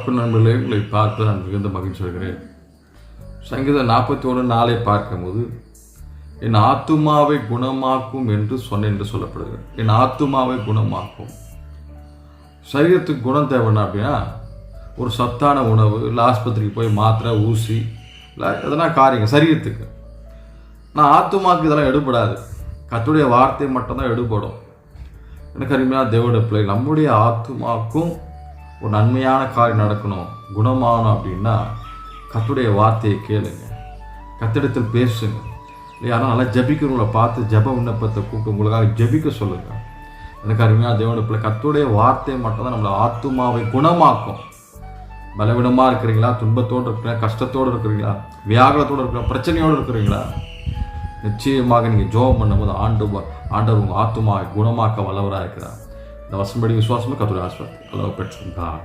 நண்பர்களே, உங்களை பார்த்து நான் மிகுந்த மகிழ்ச்சி அடைகிறேன். சங்கீதம் 41:4 பார்க்கும்போது, என் ஆத்துமாவை குணமாக்கும் என்று சொன்னேன் என்று சொல்லப்படுகிறது. என் ஆத்துமாவை குணமாக்கும். சரீரத்துக்கு குணம் தேவைன்னா அப்படின்னா ஒரு சத்தான உணவு, இல்லை ஆஸ்பத்திரிக்கு போய் மாத்திரை, ஊசி, இல்லை எதனா காரியங்க சரீரத்துக்கு. நான் ஆத்துமாவுக்கு இதெல்லாம் எடுபடாது. கர்த்தருடைய வார்த்தை மட்டும்தான் எடுபடும். எனக்கு அருமையான தேவனுடைய பிள்ளை, நம்முடைய ஆத்துமாவுக்கும் ஒரு நன்மையான காரியம் நடக்கணும், குணமாகணும் அப்படின்னா கர்த்தருடைய வார்த்தையை கேளுங்க, கர்த்தரிடத்தில் பேசுங்க. இல்லையா நல்லா ஜபிக்கிறவங்களை பார்த்து ஜப விண்ணப்பத்தை கூப்பிட்டு உங்களுக்காக ஜபிக்க சொல்லுங்கள். எனக்கு அருமையான தேவனுடைய பிள்ளை, கர்த்தருடைய வார்த்தை மட்டும்தான் நம்மளை ஆத்துமாவை குணமாக்கும். பலவீனமாக இருக்கிறீங்களா, துன்பத்தோடு இருக்கிறீங்களா, கஷ்டத்தோடு இருக்கிறீங்களா, வியாகுலத்தோடு இருக்கிறீங்களா, பிரச்சனையோடு இருக்கிறீங்களா, நிச்சயமாக நீங்கள் ஜெபம் பண்ணும்போது ஆண்டவர் உங்கள் ஆத்துமாவை குணமாக்க வல்லவராக இருக்கிறார். இந்த வசம்படி விசுவாசமாக கர்த்தருடைய ஆசீர்வாதத்தை பெற்றுக்கொண்டார்.